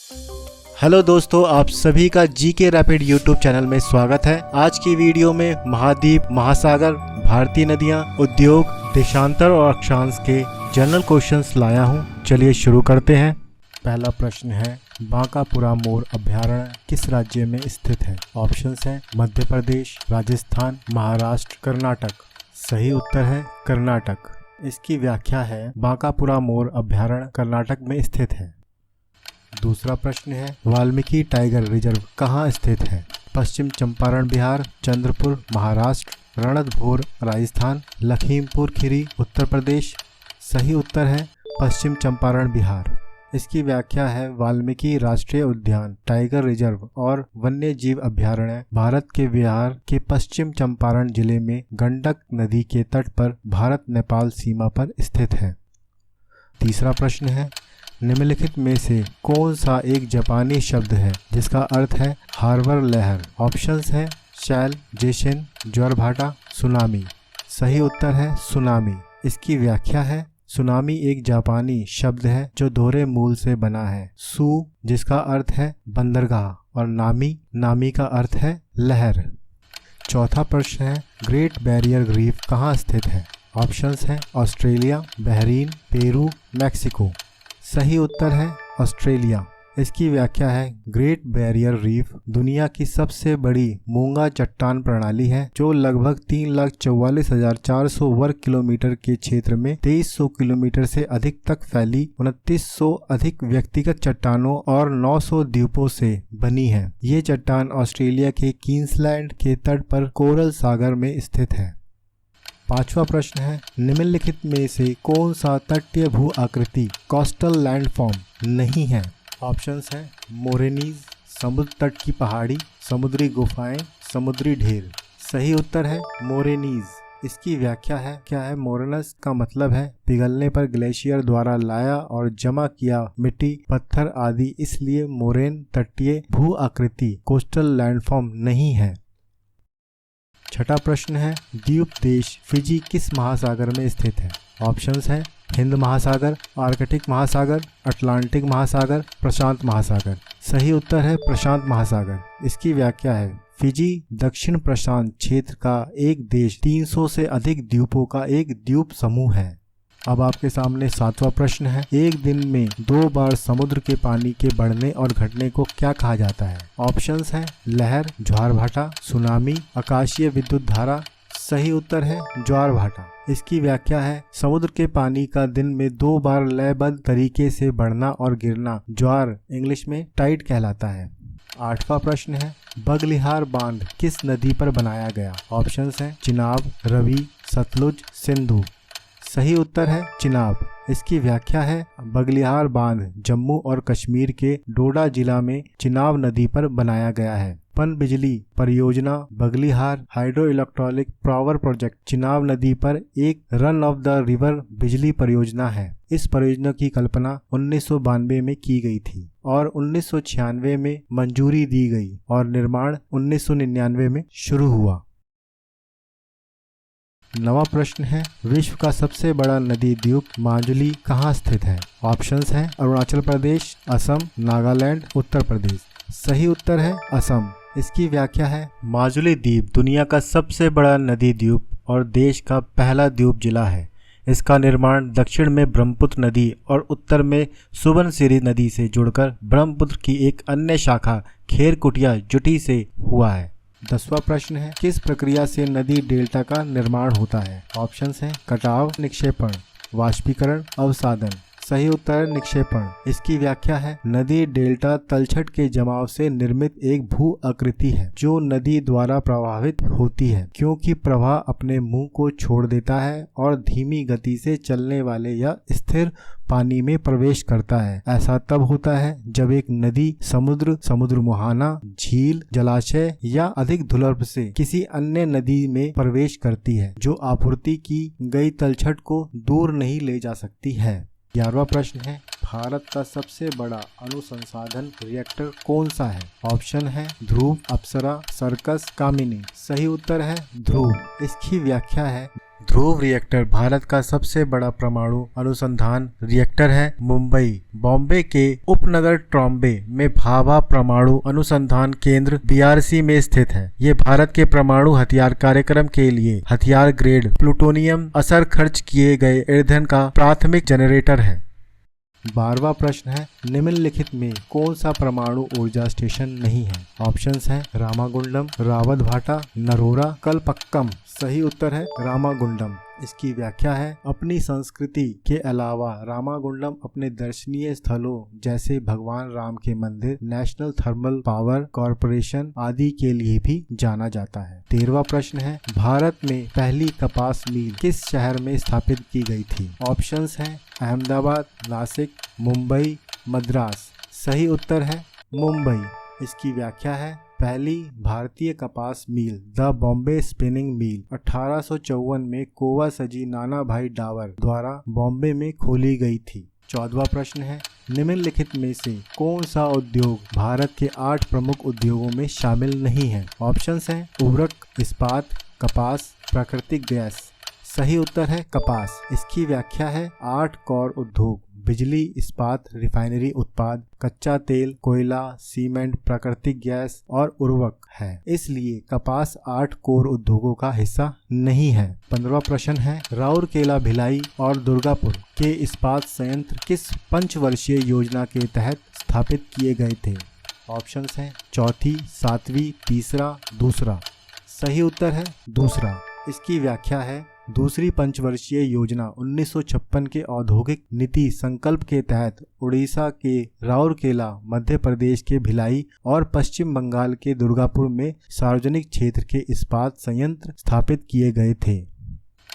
Hello दोस्तों, आप सभी का जीके रैपिड यूट्यूब चैनल में स्वागत है। आज की वीडियो में महाद्वीप, महासागर, भारतीय नदियां, उद्योग, देशांतर और अक्षांश के जनरल क्वेश्चंस लाया हूं। चलिए शुरू करते हैं। पहला प्रश्न है, बांकापुरा मोर अभयारण्य किस राज्य में स्थित है? ऑप्शंस हैं मध्य प्रदेश, राजस्थान, महाराष्ट्र, कर्नाटक। सही उत्तर है कर्नाटक। इसकी व्याख्या है, बांकापुरा मोर अभयारण्य कर्नाटक में स्थित है। दूसरा प्रश्न है, वाल्मीकि टाइगर रिजर्व कहाँ स्थित है? पश्चिम चंपारण बिहार, चंद्रपुर महाराष्ट्र, रणथंभौर राजस्थान, लखीमपुर खीरी उत्तर प्रदेश। सही उत्तर है पश्चिम चंपारण बिहार। इसकी व्याख्या है, वाल्मीकि राष्ट्रीय उद्यान, टाइगर रिजर्व और वन्य जीव अभयारण्य भारत के बिहार के पश्चिम चंपारण जिले में गंडक नदी के तट पर भारत नेपाल सीमा पर स्थित है। तीसरा प्रश्न है, निम्नलिखित में से कौन सा एक जापानी शब्द है जिसका अर्थ है हार्बर लहर? ऑप्शंस हैं शैल, जेशन, ज्वारभाटा, सुनामी। सही उत्तर है सुनामी। इसकी व्याख्या है, सुनामी एक जापानी शब्द है जो दोहरे मूल से बना है। सु जिसका अर्थ है बंदरगाह और नामी का अर्थ है लहर। चौथा प्रश्न है, ग्रेट बैरियर रीफ कहाँ स्थित है? ऑप्शंस हैं ऑस्ट्रेलिया, बहरीन, पेरू, मैक्सिको। सही उत्तर है ऑस्ट्रेलिया। इसकी व्याख्या है, ग्रेट बैरियर रीफ दुनिया की सबसे बड़ी मूंगा चट्टान प्रणाली है जो लगभग 3,44,400 वर्ग किलोमीटर के क्षेत्र में 2300 किलोमीटर से अधिक तक फैली 2900 अधिक व्यक्तिगत चट्टानों और 900 द्वीपों से बनी है। ये चट्टान ऑस्ट्रेलिया के क्वींसलैंड के तट पर कोरल सागर में स्थित है। पांचवा प्रश्न है, निम्नलिखित में से कौन सा तटीय भू आकृति कोस्टल लैंडफॉर्म नहीं है? ऑप्शंस हैं मोरेनीज, समुद्र तट की पहाड़ी, समुद्री गुफाएं, समुद्री ढेर। सही उत्तर है मोरेनीज। इसकी व्याख्या है, क्या है? मोरेनस का मतलब है पिघलने पर ग्लेशियर द्वारा लाया और जमा किया मिट्टी, पत्थर आदि, इसलिए मोरेन तटीय भू आकृति कोस्टल लैंडफॉर्म नहीं है। छठा प्रश्न है, द्वीप देश फिजी किस महासागर में स्थित है? ऑप्शंस हैं हिंद महासागर, आर्कटिक महासागर, अटलांटिक महासागर, प्रशांत महासागर। सही उत्तर है प्रशांत महासागर। इसकी व्याख्या है, फिजी दक्षिण प्रशांत क्षेत्र का एक देश, 300 से अधिक द्वीपों का एक द्वीप समूह है। अब आपके सामने सातवां प्रश्न है, एक दिन में 2 बार समुद्र के पानी के बढ़ने और घटने को क्या कहा जाता है? ऑप्शंस हैं लहर, ज्वारभाटा, सुनामी, आकाशीय विद्युत धारा। सही उत्तर है ज्वारभाटा। इसकी व्याख्या है, समुद्र के पानी का दिन में 2 बार लयबद्ध तरीके से बढ़ना और गिरना ज्वार, इंग्लिश में टाइड कहलाता है। आठवां प्रश्न है, बगलिहार बांध किस नदी पर बनाया गया? ऑप्शंस हैं चिनाब, रवि, सतलुज, सिंधु। सही उत्तर है चिनाब। इसकी व्याख्या है, बगलिहार बांध जम्मू और कश्मीर के डोडा जिला में चिनाब नदी पर बनाया गया है। पनबिजली परियोजना Baglihar hydro electric power project Chenab नदी पर एक रन ऑफ द रिवर बिजली परियोजना है। इस परियोजना की कल्पना 1992 में की गई थी और 1996 में मंजूरी दी गई और निर्माण 1999 में शुरू हुआ। नवा प्रश्न है, विश्व का सबसे बड़ा नदी द्वीप माजुली कहाँ स्थित है? ऑप्शंस हैं अरुणाचल प्रदेश, असम, नागालैंड, उत्तर प्रदेश। सही उत्तर है असम। इसकी व्याख्या है, माजुली द्वीप दुनिया का सबसे बड़ा नदी द्वीप और देश का पहला द्वीप जिला है। इसका निर्माण दक्षिण में ब्रह्मपुत्र नदी और उत्तर में सुबनसिरी नदी से जुड़कर ब्रह्मपुत्र की एक अन्य शाखा खेरकुटिया जुटी से हुआ है। 10वां प्रश्न है, किस प्रक्रिया से नदी डेल्टा का निर्माण होता है? ऑप्शंस हैं कटाव, निक्षेपण, वाष्पीकरण, अवसादन। सही उत्तर निक्षेपण। इसकी व्याख्या है, नदी डेल्टा तलछट के जमाव से निर्मित एक भू आकृति है जो नदी द्वारा प्रभावित होती है क्योंकि प्रवाह अपने मुंह को छोड़ देता है और धीमी गति से चलने वाले या स्थिर पानी में प्रवेश करता है। ऐसा तब होता है जब एक नदी समुद्र मुहाना, झील, जलाशय या अधिक भूगर्भ से किसी अन्य नदी में प्रवेश करती है जो आपूर्ति की गई तलछट को दूर नहीं ले जा सकती है। 11वां प्रश्न है, भारत का सबसे बड़ा अनुसंधान रिएक्टर कौन सा है? ऑप्शन है ध्रुव, अप्सरा, सर्कस, कामिनी। सही उत्तर है ध्रुव। इसकी व्याख्या है, ध्रुव रिएक्टर भारत का सबसे बड़ा परमाणु अनुसंधान रिएक्टर है। मुंबई बॉम्बे के उपनगर ट्रॉम्बे में भाभा परमाणु अनुसंधान केंद्र BRC में स्थित है। ये भारत के परमाणु हथियार कार्यक्रम के लिए हथियार ग्रेड प्लूटोनियम असर खर्च किए गए ईंधन का प्राथमिक जनरेटर है। 12वां प्रश्न है, निम्नलिखित में कौन सा परमाणु ऊर्जा स्टेशन नहीं है? ऑप्शंस हैं रामागुंडम, रावतभाटा, नरोरा, कलपक्कम। सही उत्तर है रामागुंडम। इसकी व्याख्या है, अपनी संस्कृति के अलावा रामागुंडम अपने दर्शनीय स्थलों जैसे भगवान राम के मंदिर, नेशनल थर्मल पावर कॉरपोरेशन आदि के लिए भी जाना जाता है। 13वां प्रश्न है, भारत में पहली कपास मिल किस शहर में स्थापित की गई थी? ऑप्शंस हैं अहमदाबाद, नासिक, मुंबई, मद्रास। सही उत्तर है मुंबई। इसकी व्याख्या है, पहली भारतीय कपास मिल द बॉम्बे स्पिनिंग मिल 1854 में कोवासजी नाना भाई डावर द्वारा बॉम्बे में खोली गई थी। 14वां प्रश्न है, निम्नलिखित में से कौन सा उद्योग भारत के 8 प्रमुख उद्योगों में शामिल नहीं है? ऑप्शंस हैं उर्वरक, इस्पात, कपास, प्राकृतिक गैस। सही उत्तर है कपास। इसकी व्याख्या है, 8 कोर उद्योग बिजली, इस्पात, रिफाइनरी उत्पाद, कच्चा तेल, कोयला, सीमेंट, प्राकृतिक गैस और उर्वरक है। इसलिए कपास 8 कोर उद्योगों का हिस्सा नहीं है। 15वां प्रश्न है, राउरकेला, भिलाई और दुर्गापुर के इस्पात संयंत्र किस पंचवर्षीय योजना के तहत स्थापित किए गए थे? ऑप्शंस हैं चौथी, 7वीं, तीसरा, दूसरा। सही उत्तर है दूसरा। इसकी व्याख्या है, दूसरी पंचवर्षीय योजना 1956 के औद्योगिक नीति संकल्प के तहत उड़ीसा के राउरकेला, मध्य प्रदेश के भिलाई और पश्चिम बंगाल के दुर्गापुर में सार्वजनिक क्षेत्र के इस्पात संयंत्र स्थापित किए गए थे।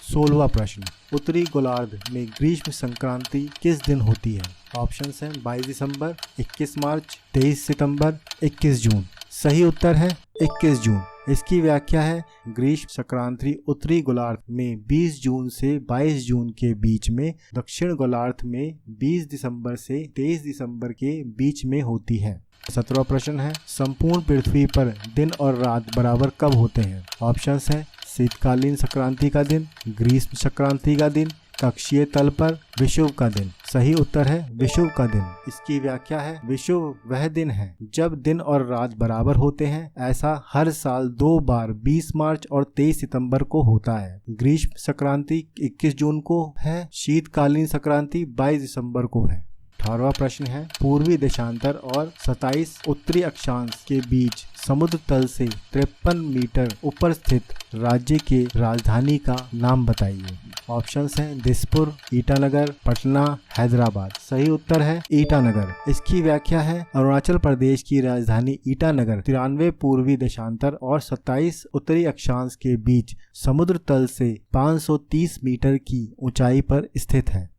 16वां प्रश्न, उत्तरी गोलार्ध में ग्रीष्म संक्रांति किस दिन होती है? ऑप्शंस हैं 22 दिसंबर, 21 मार्च, 23 सितंबर, 21 जून। सही उत्तर है 21 जून। इसकी व्याख्या है, ग्रीष्म संक्रांति उत्तरी गोलार्ध में 20 जून से 22 जून के बीच में, दक्षिण गोलार्ध में 20 दिसंबर से 23 दिसंबर के बीच में होती है। 17वां प्रश्न है, संपूर्ण पृथ्वी पर दिन और रात बराबर कब होते हैं? ऑप्शंस हैं शीतकालीन संक्रांति का दिन, ग्रीष्म संक्रांति का दिन, कक्षीय तल पर विषुव का दिन। सही उत्तर है विषुव का दिन। इसकी व्याख्या है, विषुव वह दिन है जब दिन और रात बराबर होते हैं। ऐसा हर साल 2 बार 20 मार्च और 23 सितंबर को होता है। ग्रीष्म संक्रांति 21 जून को है, शीतकालीन संक्रांति 22 दिसंबर को है। 18वां प्रश्न है, पूर्वी देशांतर और 27 उत्तरी अक्षांश के बीच समुद्र तल से 53 मीटर ऊपर स्थित राज्य के राजधानी का नाम बताइए। ऑप्शंस हैं दिसपुर, ईटानगर, पटना, हैदराबाद। सही उत्तर है ईटानगर। इसकी व्याख्या है, अरुणाचल प्रदेश की राजधानी ईटानगर 93 पूर्वी देशांतर और 27 उत्तरी अक्षांश के बीच समुद्र तल से 530 मीटर की ऊंचाई पर स्थित है।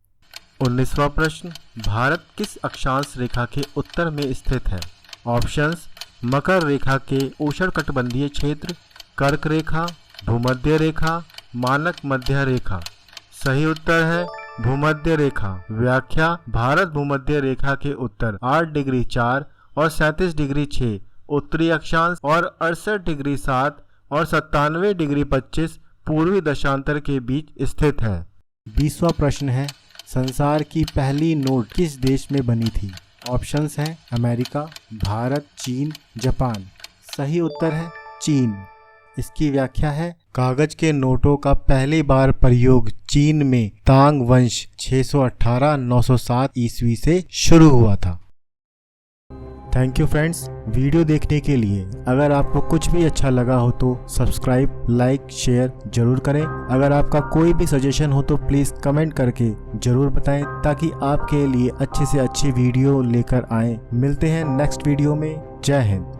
19वां प्रश्न, भारत किस अक्षांश रेखा के उत्तर में स्थित है? ऑप्शंस मकर रेखा के उष्णकटिबंधीय क्षेत्र, कर्क रेखा, भूमध्य रेखा, मानक मध्य रेखा। सही उत्तर है भूमध्य रेखा। व्याख्या, भारत भूमध्य रेखा के उत्तर 8 डिग्री 4 और 37 डिग्री 6 उत्तरी अक्षांश और 68 डिग्री 7 और 97 डिग्री 25 पूर्वी देशांतर के बीच स्थित है। 20वां प्रश्न है, संसार की पहली नोट किस देश में बनी थी? ऑप्शंस हैं अमेरिका, भारत, चीन, जापान। सही उत्तर है चीन। इसकी व्याख्या है, कागज के नोटों का पहली बार प्रयोग चीन में तांग वंश 618-907 ईस्वी से शुरू हुआ था। थैंक यू फ्रेंड्स, वीडियो देखने के लिए। अगर आपको कुछ भी अच्छा लगा हो तो सब्सक्राइब, लाइक, शेयर जरूर करें। अगर आपका कोई भी सजेशन हो तो प्लीज़ कमेंट करके जरूर बताएं, ताकि आपके लिए अच्छे से अच्छी वीडियो लेकर आएं। मिलते हैं नेक्स्ट वीडियो में। जय हिंद।